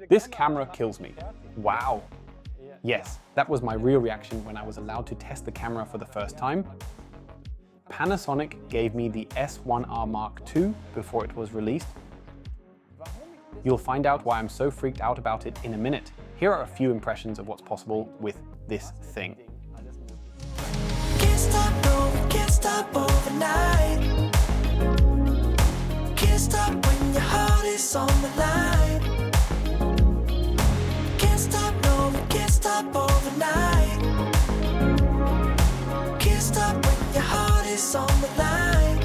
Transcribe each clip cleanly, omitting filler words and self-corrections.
This camera kills me. Wow. Yes, that was my real reaction when I was allowed to test the camera for the first time. Panasonic gave me the S1R Mark II before it was released. You'll find out why I'm so freaked out about it in a minute. Here are a few impressions of what's possible with this thing. Can't stop overnight. Can't stop when your heart is on the line. Can't stop, no, we can't stop overnight. Can't stop when your heart is on the line.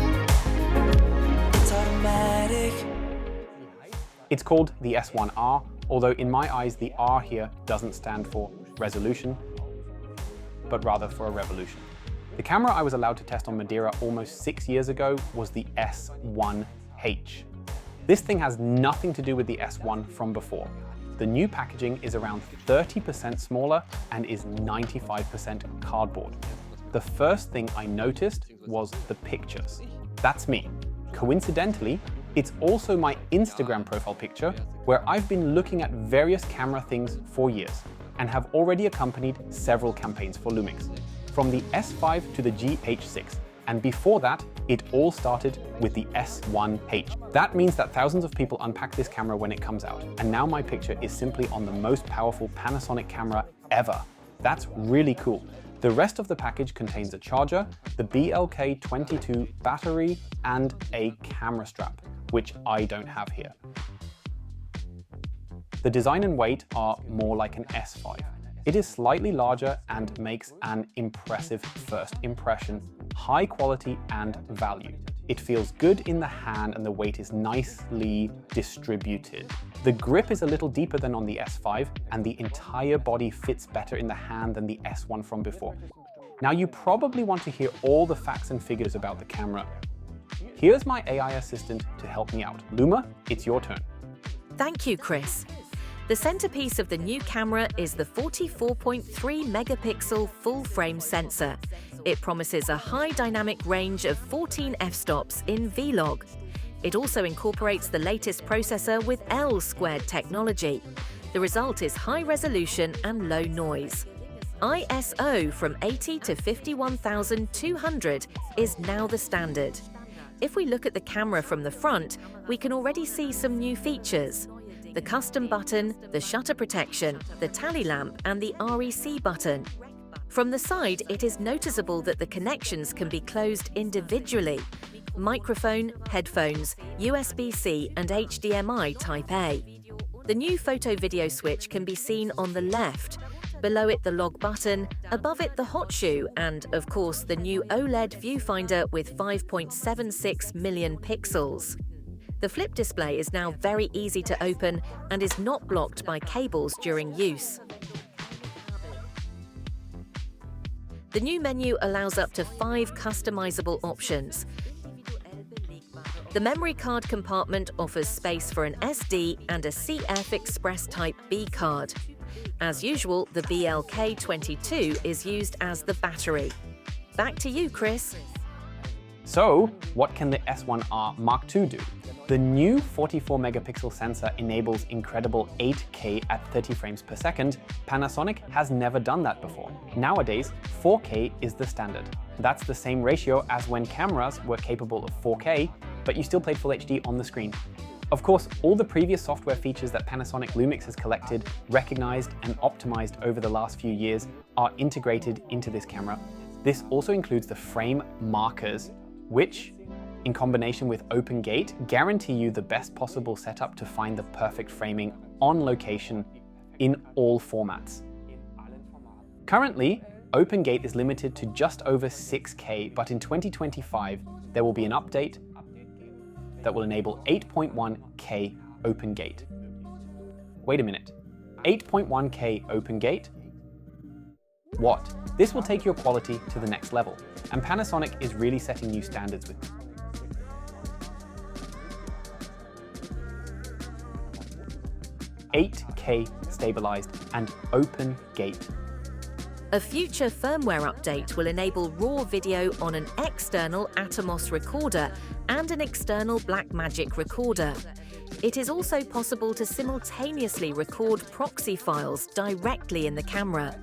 It's automatic. It's called the S1R, although in my eyes the R here doesn't stand for resolution, but rather for a revolution. The camera I was allowed to test on Madeira almost 6 years ago was the S1H. This thing has nothing to do with the S1 from before. The new packaging is around 30% smaller and is 95% cardboard. The first thing I noticed was the pictures. That's me. Coincidentally, it's also my Instagram profile picture where I've been looking at various camera things for years and have already accompanied several campaigns for LUMIX, from the S5 to the GH6. And before that, it all started with the S1H. That means that thousands of people unpack this camera when it comes out, and now my picture is simply on the most powerful Panasonic camera ever. That's really cool. The rest of the package contains a charger, the BLK22 battery, and a camera strap, which I don't have here. The design and weight are more like an S5. It is slightly larger and makes an impressive first impression, high quality and value. It feels good in the hand and the weight is nicely distributed. The grip is a little deeper than on the S5 and the entire body fits better in the hand than the S1 from before. Now you probably want to hear all the facts and figures about the camera. Here's my AI assistant to help me out. Luma, it's your turn. Thank you, Chris. The centerpiece of the new camera is the 44.3 megapixel full-frame sensor. It promises a high dynamic range of 14 f-stops in Vlog. It also incorporates the latest processor with L-squared technology. The result is high resolution and low noise. ISO from 80 to 51,200 is now the standard. If we look at the camera from the front, we can already see some new features. The custom button, the shutter protection, the tally lamp, and the REC button. From the side, it is noticeable that the connections can be closed individually. Microphone, headphones, USB-C, and HDMI Type A. The new photo-video switch can be seen on the left. Below it, the log button, above it, the hot shoe, and, of course, the new OLED viewfinder with 5.76 million pixels. The flip display is now very easy to open and is not blocked by cables during use. The new menu allows up to 5 customizable options. The memory card compartment offers space for an SD and a CF Express Type B card. As usual, the BLK22 is used as the battery. Back to you, Chris. So, what can the S1R Mark II do? The new 44 megapixel sensor enables incredible 8K at 30 frames per second. Panasonic has never done that before. Nowadays, 4K is the standard. That's the same ratio as when cameras were capable of 4K, but you still played Full HD on the screen. Of course, all the previous software features that Panasonic LUMIX has collected, recognized, and optimized over the last few years are integrated into this camera. This also includes the frame markers, which, in combination with Open Gate, guarantee you the best possible setup to find the perfect framing on location in all formats. Currently, Open Gate is limited to just over 6K, but in 2025, there will be an update that will enable 8.1K Open Gate. Wait a minute, 8.1K Open Gate? What? This will take your quality to the next level, and Panasonic is really setting new standards with it. $8K stabilized and Open Gate. A future firmware update will enable RAW video on an external Atomos recorder and an external Blackmagic recorder. It is also possible to simultaneously record proxy files directly in the camera.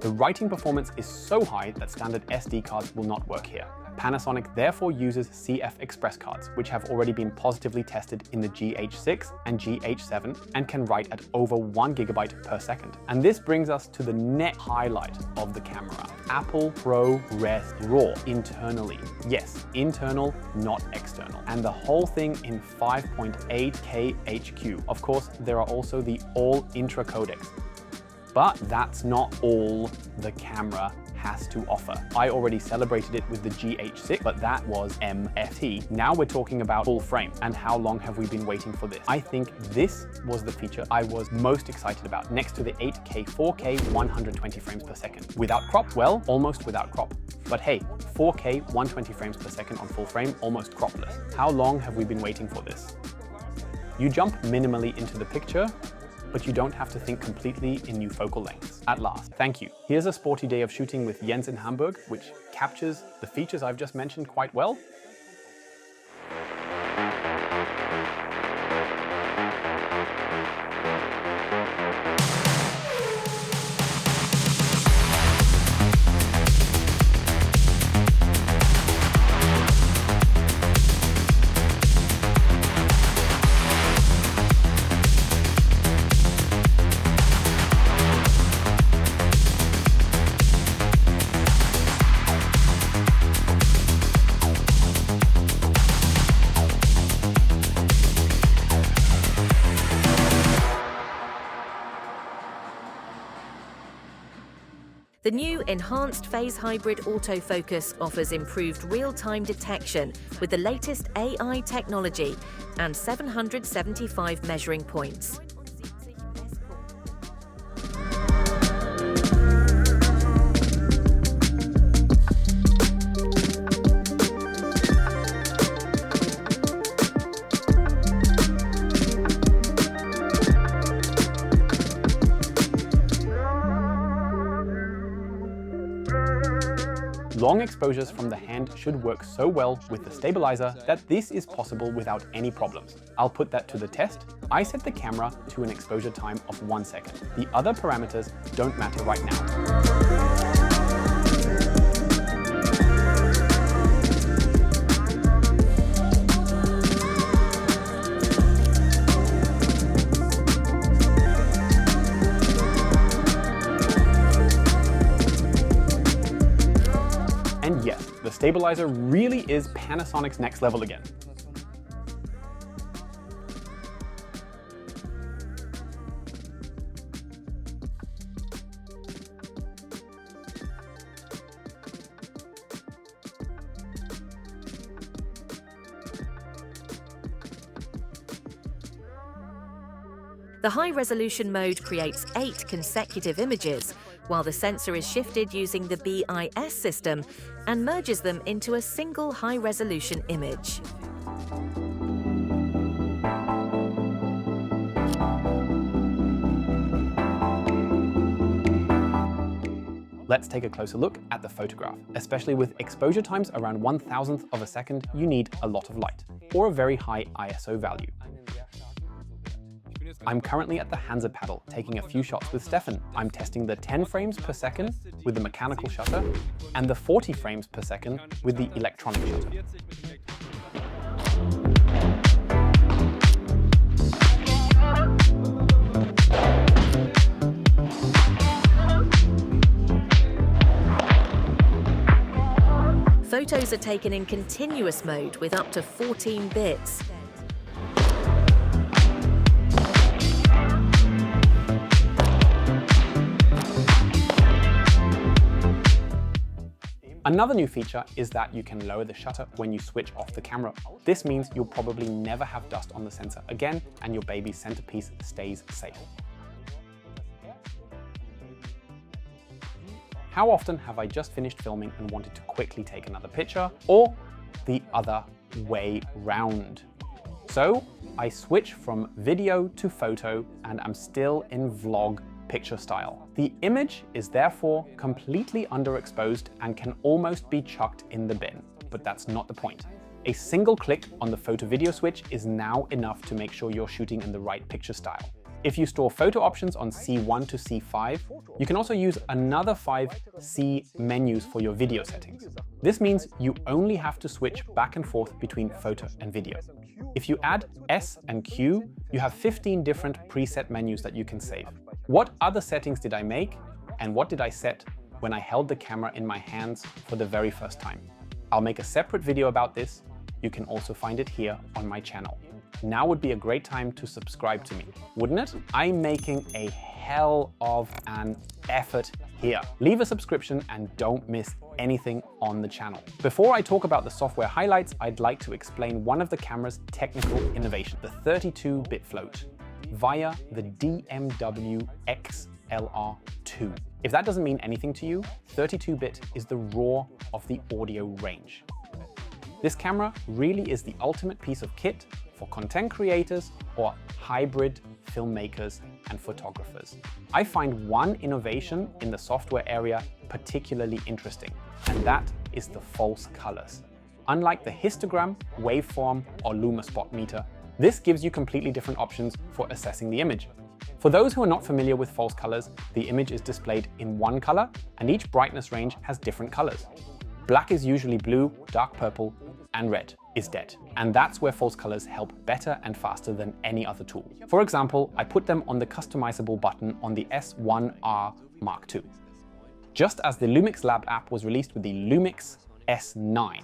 The writing performance is so high that standard SD cards will not work here. Panasonic therefore uses CF Express cards, which have already been positively tested in the GH6 and GH7 and can write at over 1 GB per second. And this brings us to the next highlight of the camera, APPLE ProRes RAW internally. Yes, internal, not external. And the whole thing in 5.8K HQ. Of course, there are also the all-intra codecs. But that's not all the camera has to offer. I already celebrated it with the GH6, but that was MFT. Now we're talking about full frame, and how long have we been waiting for this? I think this was the feature I was most excited about, next to the 8K, 4K, 120 frames per second. Without crop? Well, almost without crop. But hey, 4K, 120 frames per second on full frame, almost cropless. How long have we been waiting for this? You jump minimally into the picture, but you don't have to think completely in new focal lengths. At last, thank you. Here's a sporty day of shooting with Jens in Hamburg, which captures the features I've just mentioned quite well. The new enhanced phase hybrid autofocus offers improved real-time detection with the latest AI technology and 775 measuring points. Long exposures from the hand should work so well with the stabilizer that this is possible without any problems. I'll put that to the test. I set the camera to an exposure time of 1 second. The other parameters don't matter right now. And yes, the stabilizer really is Panasonic's next level again. The high-resolution mode creates 8 consecutive images, while the sensor is shifted using the IBIS system and merges them into a single high-resolution image. Let's take a closer look at the photograph. Especially with exposure times around 1,000th of a second, you need a lot of light, or a very high ISO value. I'm currently at the Hansa paddle, taking a few shots with Stefan. I'm testing the 10 frames per second with the mechanical shutter, and the 40 frames per second with the electronic shutter. Photos are taken in continuous mode with up to 14 bits. Another new feature is that you can lower the shutter when you switch off the camera. This means you'll probably never have dust on the sensor again, and your baby's centerpiece stays safe. How often have I just finished filming and wanted to quickly take another picture, or the other way round? So I switch from video to photo, and I'm still in vlog picture style. The image is therefore completely underexposed and can almost be chucked in the bin, but that's not the point. A single click on the photo-video switch is now enough to make sure you're shooting in the right picture style. If you store photo options on C1 to C5, you can also use another 5 C menus for your video settings. This means you only have to switch back and forth between photo and video. If you add S and Q, you have 15 different preset menus that you can save. What other settings did I make, and what did I set when I held the camera in my hands for the very first time? I'll make a separate video about this. You can also find it here on my channel. Now would be a great time to subscribe to me, wouldn't it? I'm making a hell of an effort here. Leave a subscription and don't miss anything on the channel. Before I talk about the software highlights, I'd like to explain one of the camera's technical innovations, the 32-bit float, via the DMW XLR II. If that doesn't mean anything to you, 32-bit is the raw of the audio range. This camera really is the ultimate piece of kit for content creators or hybrid filmmakers and photographers. I find one innovation in the software area particularly interesting, and that is the false colors. Unlike the histogram, waveform, or luma spot meter, this gives you completely different options for assessing the image. For those who are not familiar with false colors, the image is displayed in one color, and each brightness range has different colors. Black is usually blue, dark purple, and red is dead. And that's where false colors help better and faster than any other tool. For example, I put them on the customizable button on the S1R II. Just as the LUMIX Lab app was released with the LUMIX S9,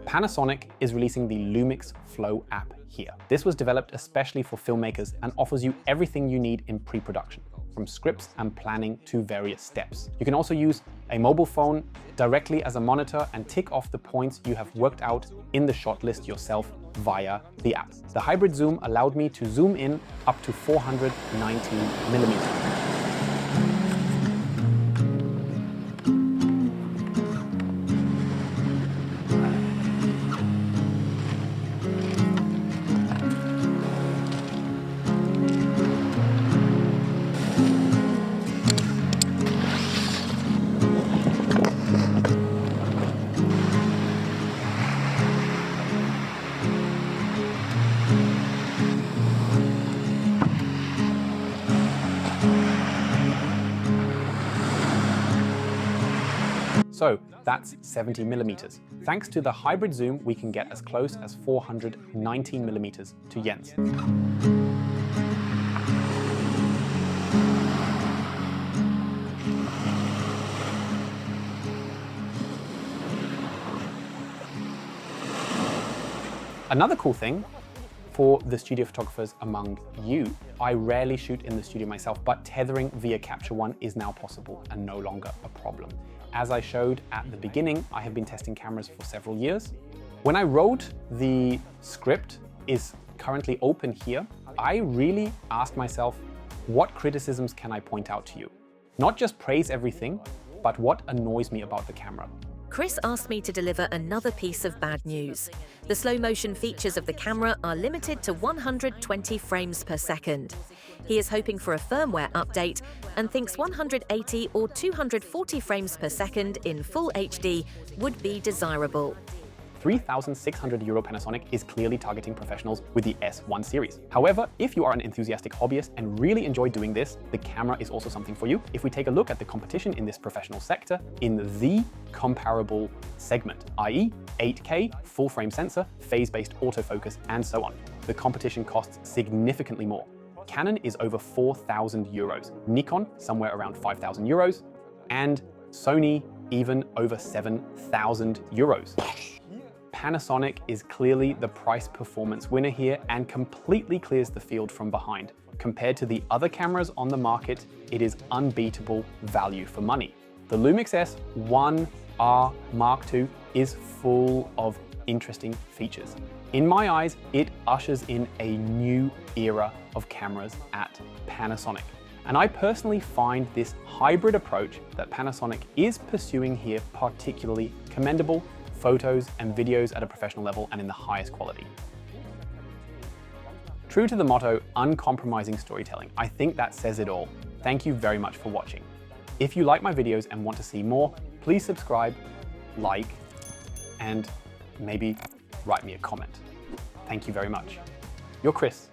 Panasonic is releasing the LUMIX Flow app here. This was developed especially for filmmakers and offers you everything you need in pre-production, from scripts and planning to various steps. You can also use a mobile phone directly as a monitor and tick off the points you have worked out in the shot list yourself via the app. The hybrid zoom allowed me to zoom in up to 490 millimeters. So that's 70 millimeters. Thanks to the hybrid zoom, we can get as close as 419 millimeters to Jens. Another cool thing for the studio photographers among you, I rarely shoot in the studio myself, but tethering via Capture One is now possible and no longer a problem. As I showed at the beginning, I have been testing cameras for several years. When I wrote the script is currently open here, I really asked myself, what criticisms can I point out to you? Not just praise everything, but what annoys me about the camera. Chris asked me to deliver another piece of bad news. The slow motion features of the camera are limited to 120 frames per second. He is hoping for a firmware update and thinks 180 or 240 frames per second in full HD would be desirable. €3,600 Panasonic is clearly targeting professionals with the S1 series. However, if you are an enthusiastic hobbyist and really enjoy doing this, the camera is also something for you. If we take a look at the competition in this professional sector in the comparable segment, i.e. 8K, full frame sensor, phase-based autofocus, and so on, the competition costs significantly more. Canon is over €4,000, Nikon somewhere around €5,000, and Sony even over €7,000. Panasonic is clearly the price performance winner here and completely clears the field from behind. Compared to the other cameras on the market, it is unbeatable value for money. The LUMIX S1R II is full of interesting features. In my eyes, it ushers in a new era of cameras at Panasonic. And I personally find this hybrid approach that Panasonic is pursuing here particularly commendable. Photos and videos at a professional level and in the highest quality. True to the motto, uncompromising storytelling, I think that says it all. Thank you very much for watching. If you like my videos and want to see more, please subscribe, like, and maybe write me a comment. Thank you very much. You're Chris.